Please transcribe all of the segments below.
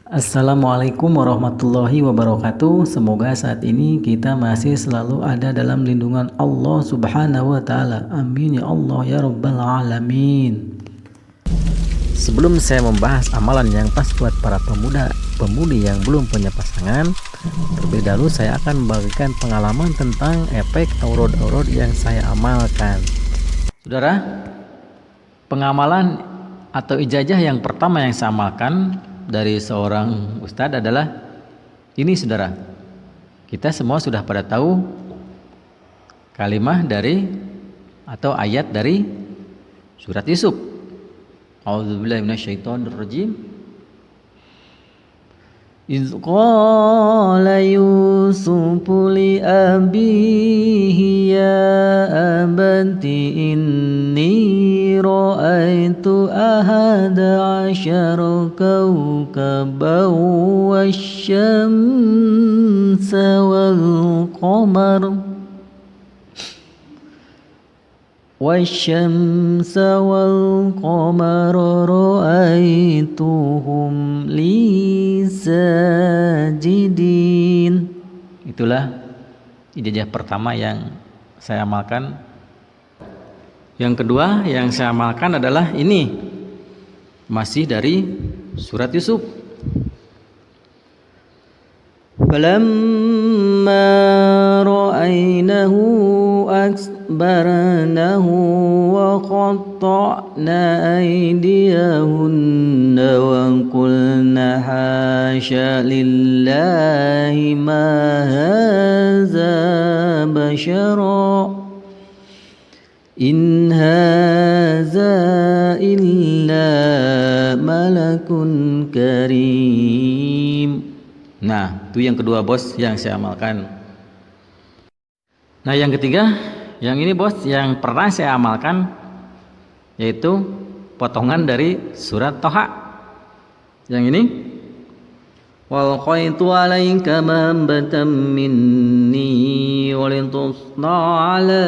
Assalamualaikum warahmatullahi wabarakatuh. Semoga saat ini kita masih selalu ada dalam lindungan Allah Subhanahu wa taala. Amin ya Allah ya rabbal alamin. Sebelum saya membahas amalan yang pas buat para pemudi yang belum punya pasangan, terlebih dahulu saya akan membagikan pengalaman tentang efek aurod-aurod yang saya amalkan. Saudara, pengamalan atau ijazah yang pertama yang saya amalkan dari seorang ustadz adalah ini, saudara. Kita semua sudah pada tahu kalimah dari atau ayat dari surat Yusuf. A'udzubillahi minasyaitonirrajim. Iz qala Yusufu li abihi ya abati inni ra'aitu ahada asyara kawkaban wasyamsa wal qamar والشمس والقمر رأيتهم لي ساجدين. Itulah ijazah pertama yang saya amalkan. Yang kedua yang saya amalkan adalah ini, masih dari surat Yusuf. Falamma ra'aynahu أكبرنه وقطعنا أيديهن وقلنا حاشا لله ما هذا بشرا إن هذا إلا ملك كريم. Nah, itu yang kedua bos yang saya amalkan. Nah, yang ketiga, yang ini bos yang pernah saya amalkan, yaitu potongan dari surat Toha. Yang ini, wal qaitu alaika mambatan minni walitusna ala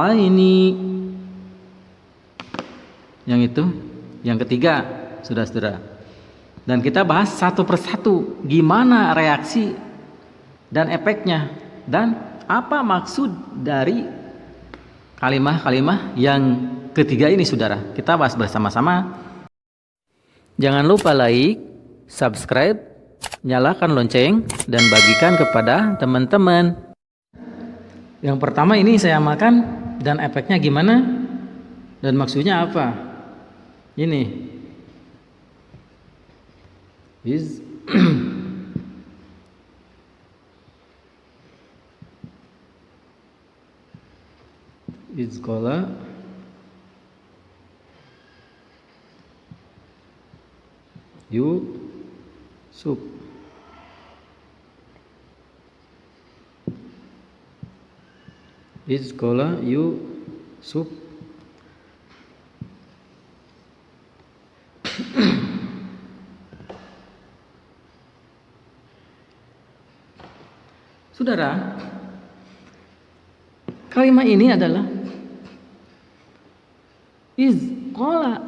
aini. Yang itu, yang ketiga, saudara-saudara. Dan kita bahas satu persatu gimana reaksi dan efeknya dan apa maksud dari kalimah-kalimah yang ketiga ini, saudara. Kita bahas bersama-sama. Jangan lupa like, subscribe, nyalakan lonceng, dan bagikan kepada teman-teman. Yang pertama ini saya amalkan dan efeknya gimana dan maksudnya apa. Ini Izqala Yusuf. Izqala Yusuf. Saudara, kalimat ini adalah izqala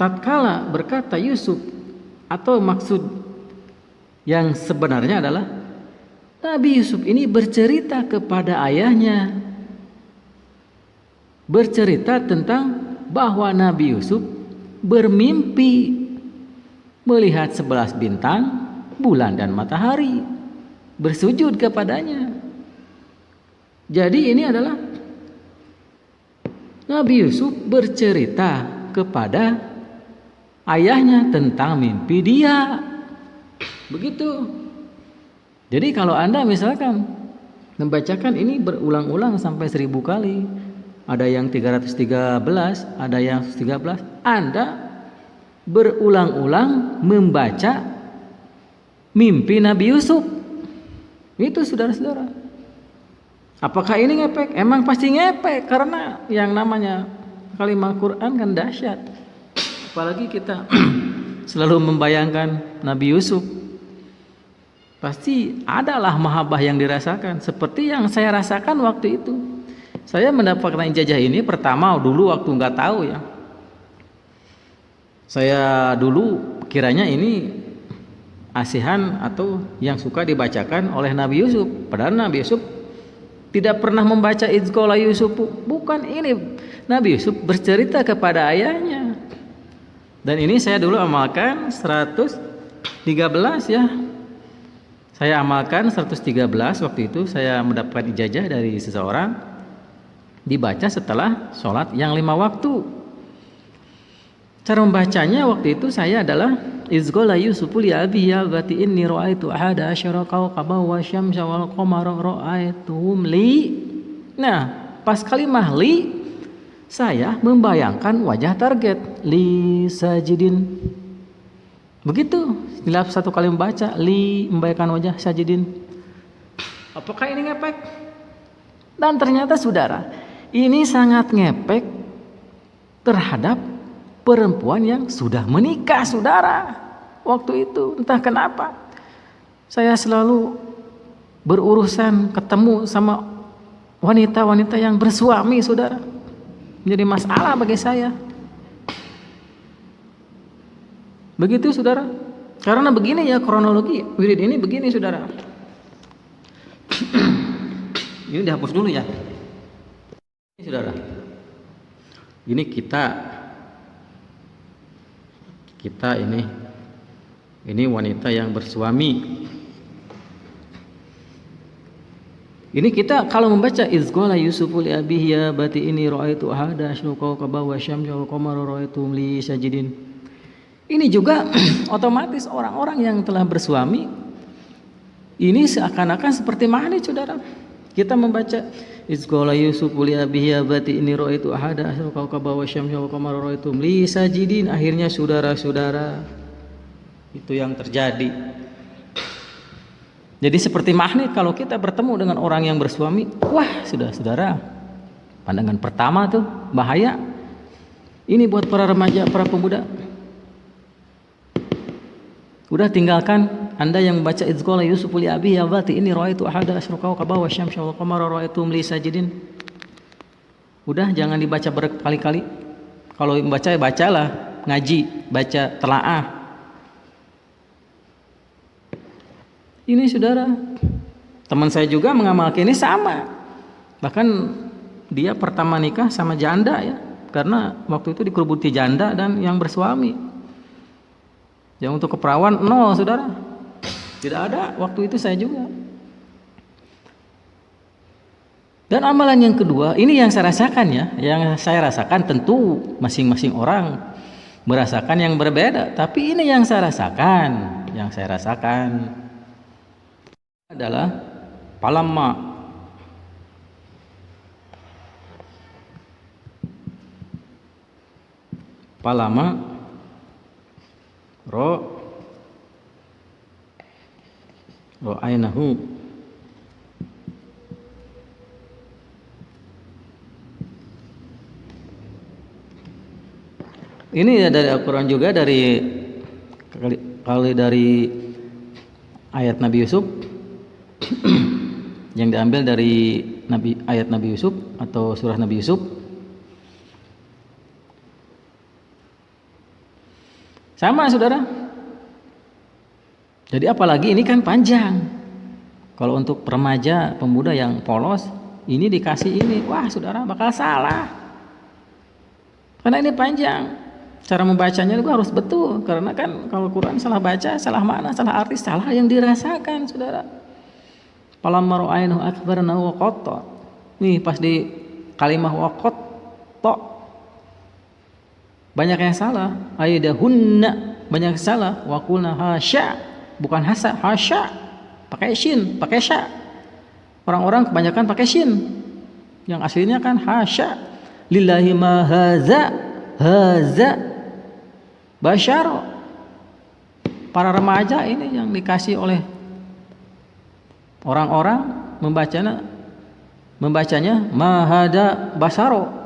tatkala berkata Yusuf, atau maksud yang sebenarnya adalah Nabi Yusuf ini bercerita kepada ayahnya, bercerita tentang bahwa Nabi Yusuf bermimpi melihat 11 bintang, bulan dan matahari, bersujud kepadanya. Jadi ini adalah Nabi Yusuf bercerita kepada ayahnya tentang mimpi dia. Begitu. Jadi kalau Anda misalkan membacakan ini berulang-ulang sampai 1000 kali, ada yang 313, ada yang 13, Anda berulang-ulang membaca mimpi Nabi Yusuf. Itu saudara-saudara. Apakah ini ngepek? Emang pasti ngepek, karena yang namanya kalimat Quran kan dahsyat. Apalagi kita selalu membayangkan Nabi Yusuf, pasti adalah mahabbah yang dirasakan seperti yang saya rasakan waktu itu. Saya mendapatkan ijazah ini pertama dulu waktu nggak tahu ya. Saya dulu kiranya ini asihan atau yang suka dibacakan oleh Nabi Yusuf. Padahal Nabi Yusuf tidak pernah membaca Izqala Yusuf. Bukan, ini Nabi Yusuf bercerita kepada ayahnya. Dan ini saya dulu amalkan 113 ya. Saya amalkan 113 waktu itu, saya mendapatkan ijazah dari seseorang, dibaca setelah sholat yang 5 waktu. Cara membacanya waktu itu saya adalah Izqala Yusufu li abi ya bati inni ra'aitu ahada asyara kawkaban wa syamsa wal qamara ra'aituhum li. Nah, pas kalimah li saya membayangkan wajah target li sajidin. Begitu dalam satu kali membaca li, membayangkan wajah sajidin. Apakah ini ngepek? Dan ternyata saudara, ini sangat ngepek terhadap perempuan yang sudah menikah, saudara. Waktu itu entah kenapa saya selalu berurusan ketemu sama wanita-wanita yang bersuami, saudara. Menjadi masalah bagi saya. Begitu, saudara. Karena begini ya kronologi wirid ini begini, saudara. Ini dihapus dulu ya. Ini, saudara. Ini kita ini wanita yang bersuami. Ini kita kalau membaca Izqala Yusufu li abihi ya bati ini ra'aitu ahada asyra kawkaban wa syamsa wal qamara ra'aitum li sajidin. Ini juga otomatis orang-orang yang telah bersuami ini seakan-akan seperti mana, saudara? Kita membaca Izqala Yusufu li abihi ya bati ini ra'aitu ahada asyra kawkaban wa syamsa wal qamara ra'aitum li sajidin. Akhirnya saudara-saudara, itu yang terjadi. Jadi seperti magnet kalau kita bertemu dengan orang yang bersuami, wah sudah, saudara, pandangan pertama tuh bahaya. Ini buat para remaja, para pemuda. Udah tinggalkan Anda yang membaca Izqala Yusufu li abihi ya bati ini ra'aitu ahada asyra kawkaban wa syamsa wal qamara ra'aitum li sajidin. Udah, jangan dibaca berkali-kali. Kalau membaca ya bacalah, ngaji, baca telaah. Ini, saudara, teman saya juga mengamalkan ini sama. Bahkan dia pertama nikah sama janda ya, karena waktu itu dikerubuti janda dan yang bersuami. Yang untuk keperawan nol, saudara, tidak ada waktu itu saya juga. Dan amalan yang kedua, ini yang saya rasakan ya, yang saya rasakan tentu masing-masing orang merasakan yang berbeda. Tapi ini yang saya rasakan adalah palama ro'ainahu. Ini dari Al-Quran juga, dari ayat Nabi Yusuf yang diambil dari ayat Nabi Yusuf atau surah Nabi Yusuf. Sama, saudara. Jadi apalagi ini kan panjang. Kalau untuk remaja, pemuda yang polos, ini dikasih ini, wah saudara bakal salah. Karena ini panjang. Cara membacanya juga harus betul. Karena kan kalau Quran salah baca, salah makna, salah arti, salah yang dirasakan, saudara. Falamma ra'ainahu akbarnahu wa qatta. Nih pas di kalimah wa qatta banyak yang salah. Aidahunna banyak yang salah. Wa qulna hasya, bukan hasa, hasya. Pakai shin, pakai sya. Orang-orang kebanyakan pakai shin. Yang aslinya kan hasya. Lillahi ma haza basyara. Para remaja ini yang dikasih oleh orang-orang membacanya mahada basaro.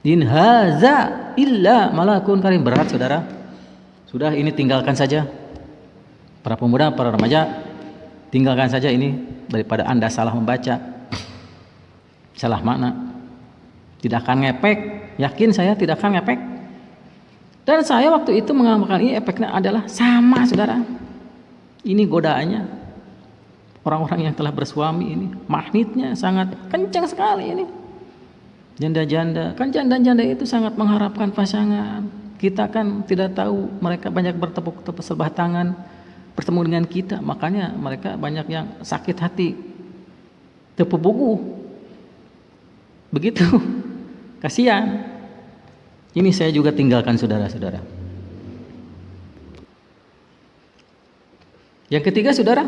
In haza illa malakun karim. Berat, saudara. Sudah, ini tinggalkan saja. Para pemuda, para remaja, tinggalkan saja ini daripada Anda salah membaca, salah makna. Tidak akan ngepek. Yakin saya tidak akan ngepek. Dan saya waktu itu mengamalkan ini, efeknya adalah sama, saudara. Ini godaannya orang-orang yang telah bersuami ini, magnetnya sangat kencang sekali ini. Janda-janda, kan janda-janda itu sangat mengharapkan pasangan. Kita kan tidak tahu, mereka banyak bertepuk-tepuk sebelah tangan bertemu dengan kita, makanya mereka banyak yang sakit hati, tepuk buku. Begitu. Kasihan. Ini saya juga tinggalkan saudara-saudara. Yang ketiga saudara,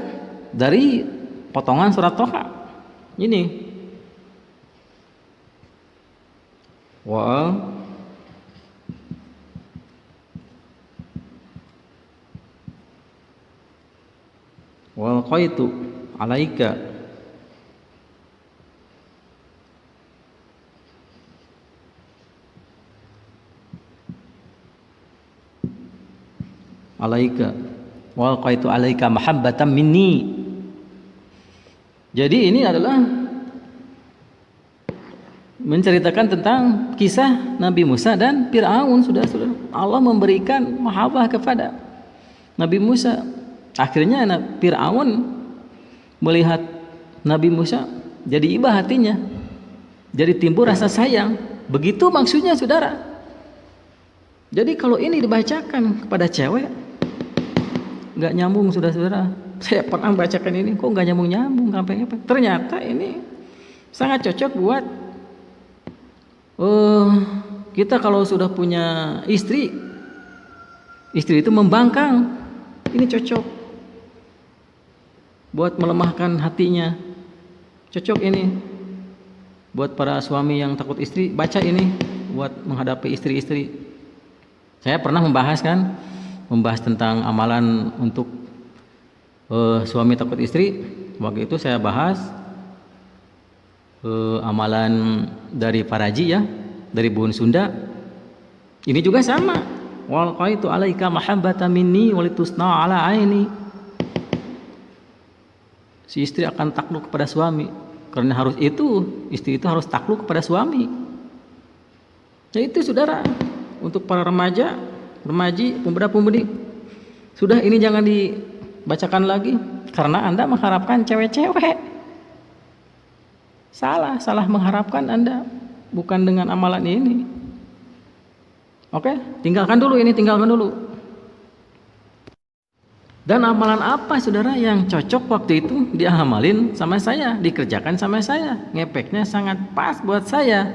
dari potongan surat Toha ini, wal qaitu alaika wal qaitu alaika mahabbatan minni. Jadi ini adalah menceritakan tentang kisah Nabi Musa dan Fir'aun. Sudah Allah memberikan mahabbah kepada Nabi Musa. Akhirnya Fir'aun melihat Nabi Musa, jadi iba hatinya, jadi timbul rasa sayang. Begitu maksudnya saudara. Jadi kalau ini dibacakan kepada cewek, nggak nyambung saudara-saudara. Saya pernah bacakan ini, kok nggak nyambung sampai. Ternyata ini sangat cocok buat kita kalau sudah punya istri itu membangkang. Ini cocok buat melemahkan hatinya. Cocok ini buat para suami yang takut istri, baca ini buat menghadapi istri-istri. Saya pernah membahas tentang amalan untuk suami takut istri. Waktu itu saya bahas amalan dari Paraji ya, dari Buhun Sunda. Ini juga sama. Wal qaitu alaika mahabbatan minni walitusna ala aini. Si istri akan takluk kepada suami, karena istri itu harus takluk kepada suami. Ya itu saudara, untuk para remaji, pemuda-pemudi, sudah ini jangan dibacakan lagi, karena Anda mengharapkan cewek-cewek. Salah mengharapkan Anda, bukan dengan amalan ini. Oke, tinggalkan dulu. Dan amalan apa saudara yang cocok waktu itu diamalin sama saya, dikerjakan sama saya, ngepeknya sangat pas buat saya,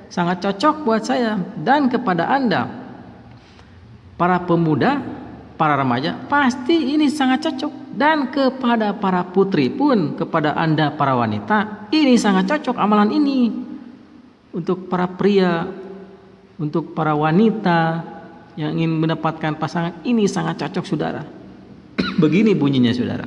sangat cocok buat saya. Dan kepada Anda, para pemuda, para remaja, pasti ini sangat cocok. Dan kepada para putri pun, kepada Anda para wanita, ini sangat cocok amalan ini. Untuk para pria, untuk para wanita yang ingin mendapatkan pasangan, ini sangat cocok saudara. Begini bunyinya saudara.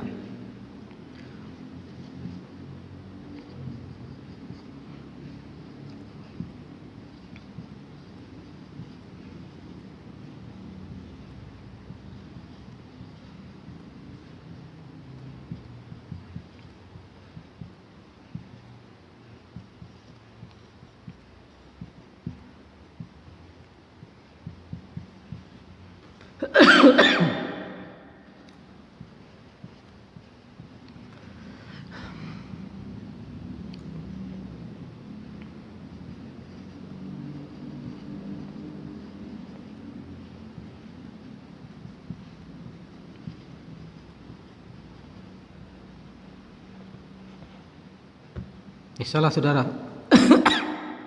Salah saudara.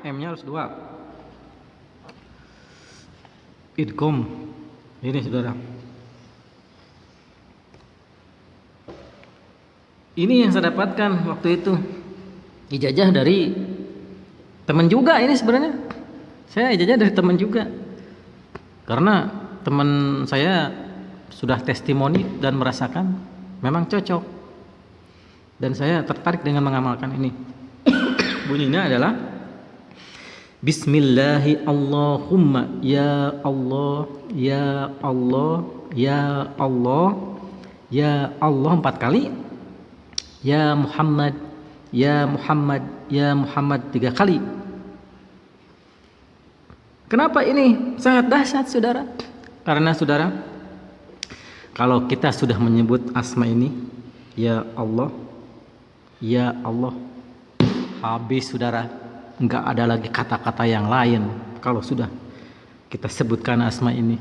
M-nya harus 2. Idgham. Ini saudara. Ini yang saya dapatkan waktu itu. Ijazah dari teman juga ini sebenarnya. Saya ijazah dari teman juga. Karena teman saya sudah testimoni dan merasakan memang cocok. Dan saya tertarik dengan mengamalkan ini. Bunyinya adalah Bismillahi Allahumma ya Allah ya Allah ya Allah ya Allah 4 kali, ya Muhammad ya Muhammad ya Muhammad 3 kali. Kenapa ini sangat dahsyat saudara? Karena saudara, Kalau kita sudah menyebut asma ini, ya Allah, ya Allah, habis saudara, enggak ada lagi kata-kata yang lain kalau sudah kita sebutkan asma ini.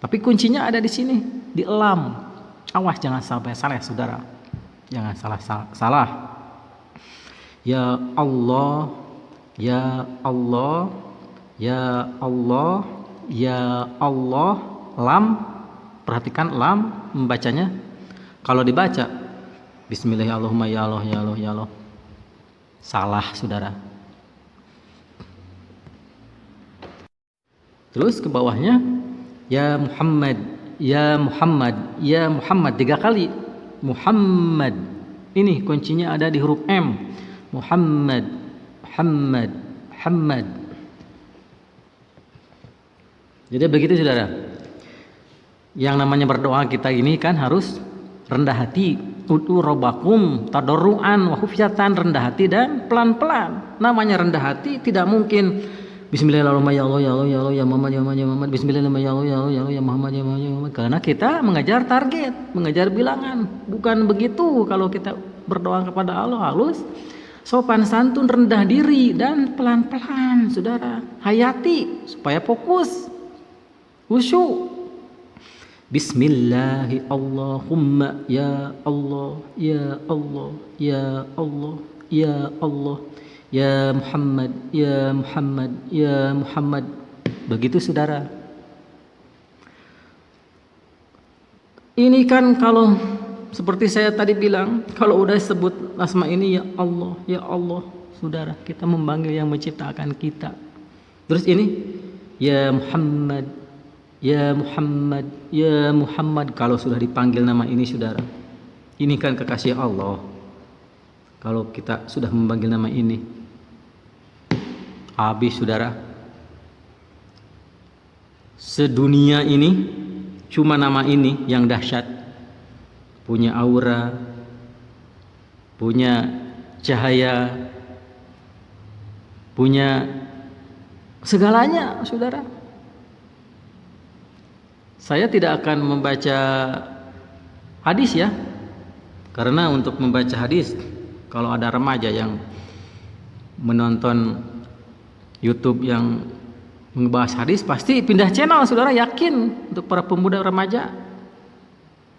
Tapi kuncinya ada di sini, di lam. Awas jangan sampai salah saudara, jangan salah. Ya Allah, ya Allah, ya Allah, ya Allah, lam. Perhatikan lam membacanya. Kalau dibaca Bismillahirrahmanirrahim, ya Allah, ya Allah, ya Allah, salah saudara. Terus ke bawahnya ya Muhammad, ya Muhammad, ya Muhammad 3 kali. Muhammad. Ini kuncinya ada di huruf M. Muhammad, Muhammad, Muhammad. Jadi begitu saudara. Yang namanya berdoa kita ini kan harus rendah hati. Ud'u rabbakum tadarruan wa khufyatan, rendah hati dan pelan-pelan. Namanya rendah hati tidak mungkin Bismillahirrahmanirrahim, ya Allah, ya Allah, ya Allah, ya Muhammad, ya Muhammad, ya Muhammad, Bismillahirrahmanirrahim, ya Allah, ya Allah, ya Allah, ya Muhammad, ya Muhammad, ya Muhammad. Karena kita mengejar target, mengejar bilangan. Bukan begitu kalau kita berdoa kepada Allah, halus, sopan santun, rendah diri dan pelan-pelan saudara. Hayati supaya fokus, khusyuk. Bismillahi Allahumma ya Allah, ya Allah, ya Allah, ya Allah, ya Muhammad, ya Muhammad, ya Muhammad. Begitu saudara. Ini kan kalau seperti saya tadi bilang, kalau udah sebut asma ini ya Allah, saudara, kita memanggil yang menciptakan kita. Terus ini ya Muhammad, ya Muhammad, ya Muhammad. Kalau sudah dipanggil nama ini saudara, ini kan kekasih Allah. Kalau kita sudah memanggil nama ini, habis saudara. Sedunia ini cuma nama ini yang dahsyat. Punya aura, punya cahaya, punya segalanya saudara. Saya tidak akan membaca hadis ya, karena untuk membaca hadis, kalau ada remaja yang menonton YouTube yang membahas hadis, pasti pindah channel saudara, yakin. Untuk para pemuda remaja,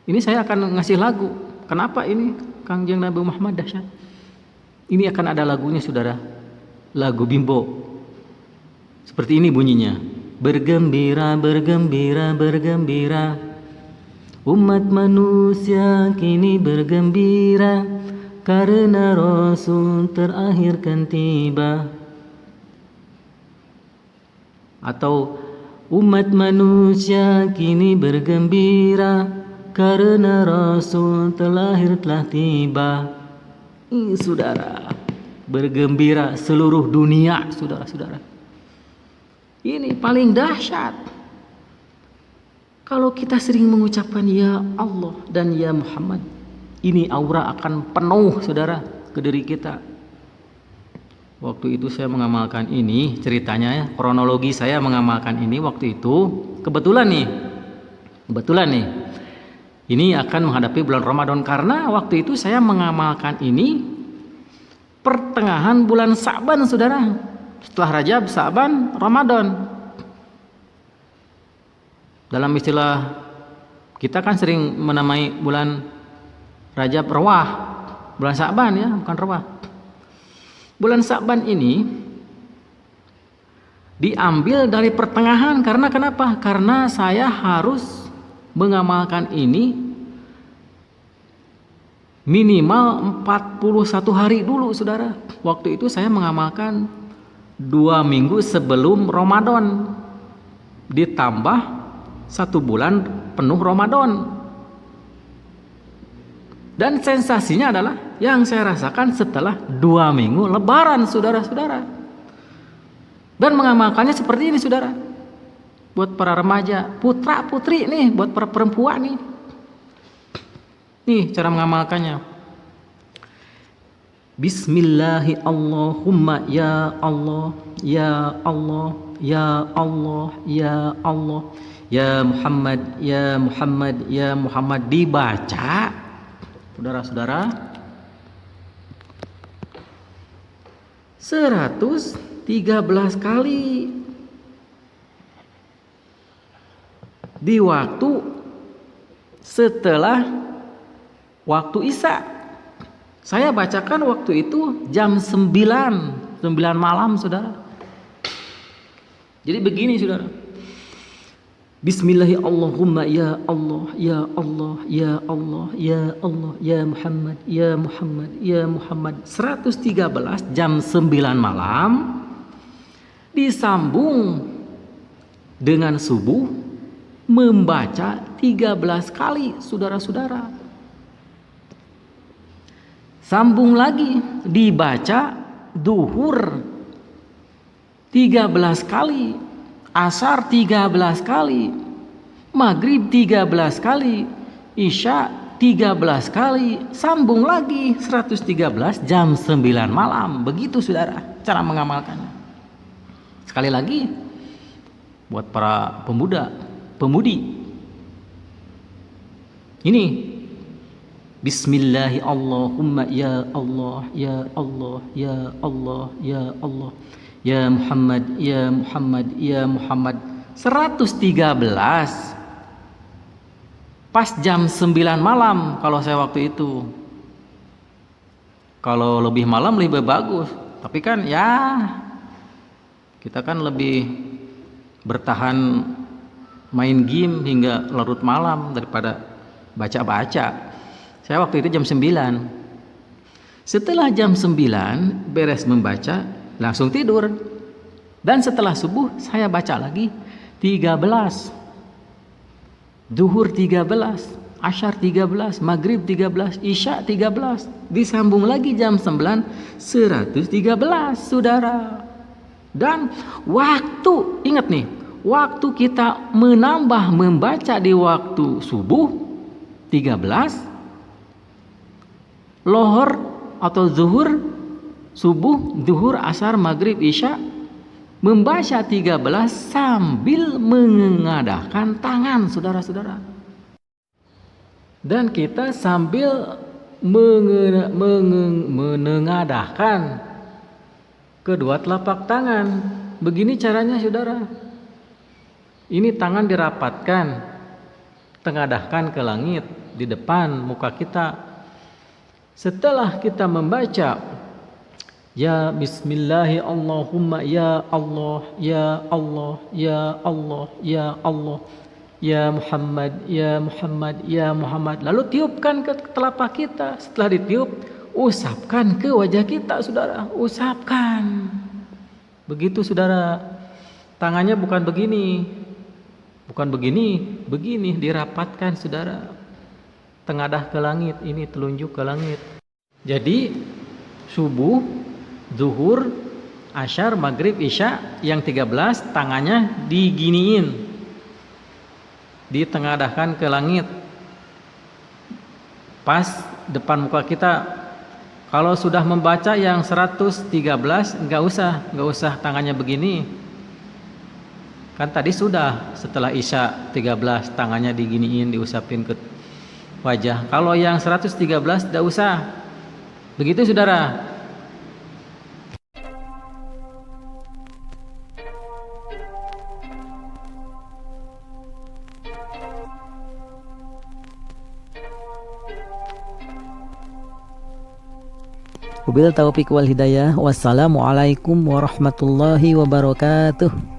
ini saya akan ngasih lagu. Kenapa ini Kangjeng Nabi Muhammad dahsyat? Ini akan ada lagunya saudara, lagu Bimbo. Seperti ini bunyinya. Bergembira, bergembira, bergembira, umat manusia kini bergembira, karena Rasul terakhir kan tiba. Atau umat manusia kini bergembira, karena Rasul terakhir telah tiba. Saudara, bergembira seluruh dunia saudara-saudara. Ini paling dahsyat. Kalau kita sering mengucapkan ya Allah dan ya Muhammad, ini aura akan penuh saudara ke diri kita. Waktu itu saya mengamalkan ini, ceritanya ya, kronologi saya mengamalkan ini waktu itu kebetulan nih. Ini akan menghadapi bulan Ramadan, karena waktu itu saya mengamalkan ini pertengahan bulan Sa'ban saudara. Setelah Rajab, Sa'ban, Ramadan. Dalam istilah kita kan sering menamai bulan Rajab Rawah, bulan Sa'ban ya, bukan Rawah. Bulan Sa'ban ini diambil dari pertengahan, karena kenapa? Karena saya harus mengamalkan ini minimal 41 hari dulu saudara. Waktu itu saya mengamalkan 2 minggu sebelum Ramadan, ditambah 1 bulan penuh Ramadan. Dan sensasinya adalah yang saya rasakan setelah 2 minggu Lebaran saudara-saudara. Dan mengamalkannya seperti ini saudara. Buat para remaja, putra putri nih, buat para perempuan nih. Nih cara mengamalkannya. Bismillahi Allahumma ya Allah, ya Allah, ya Allah, ya Allah, Ya Muhammad, ya Muhammad, ya Muhammad dibaca, saudara-saudara, 113 kali di waktu setelah waktu Isya. Saya bacakan waktu itu jam 9 malam, saudara. Jadi begini, saudara. Bismillahirrahmanirrahim. Ya Allah, ya Allah, ya Allah, ya Allah, ya Muhammad, ya Muhammad, ya Muhammad. 113 jam 9 malam disambung dengan subuh membaca 13 kali, saudara-saudara. Sambung lagi dibaca duhur 13 kali, asar 13 kali, maghrib 13 kali, isya 13 kali, sambung lagi 113 jam 9 malam. Begitu, saudara, cara mengamalkannya. Sekali lagi buat para pemudi. Ini Bismillahirrahmanirrahim. Ya Allah, ya Allah, ya Allah, ya Allah, ya Muhammad, ya Muhammad, ya Muhammad. 113 pas jam 9 malam kalau saya waktu itu. Kalau lebih malam lebih bagus, tapi kan ya kita kan lebih bertahan main game hingga larut malam daripada baca-baca. Saya waktu itu jam 9. Setelah jam 9 beres membaca, langsung tidur. Dan setelah subuh saya baca lagi 13. Duhur 13, asyar 13, maghrib 13, isya 13. Disambung lagi jam 9, 113, saudara. Dan waktu, ingat nih, waktu kita menambah membaca di waktu subuh 13, lohor atau zuhur, subuh, duhur, asar, maghrib, isya, membaca 13 sambil menengadahkan tangan, saudara-saudara. Dan kita sambil menengadahkan kedua telapak tangan. Begini caranya, saudara. Ini tangan dirapatkan, tengadahkan ke langit di depan muka kita. Setelah kita membaca ya Bismillahirrahmanirrahim, ya Allah, ya Allah, ya Allah, ya Allah, ya Muhammad, ya Muhammad, ya Muhammad, lalu tiupkan ke telapak kita. Setelah ditiup, usapkan ke wajah kita, saudara. Usapkan. Begitu, saudara. Tangannya bukan begini, bukan begini, begini, dirapatkan, saudara. Tengadah ke langit, ini telunjuk ke langit. Jadi subuh, zuhur, asyar, maghrib, isya yang 13 tangannya diginiin, ditengadahkan ke langit pas depan muka kita. Kalau sudah membaca yang 113 nggak usah tangannya begini. Kan tadi sudah setelah isya 13 tangannya diginiin, diusapin ke wajah. Kalau yang 113 tidak usah. Begitu, saudara. Wabillahi taufiq wal hidayah. Wassalamualaikum warahmatullahi wabarakatuh.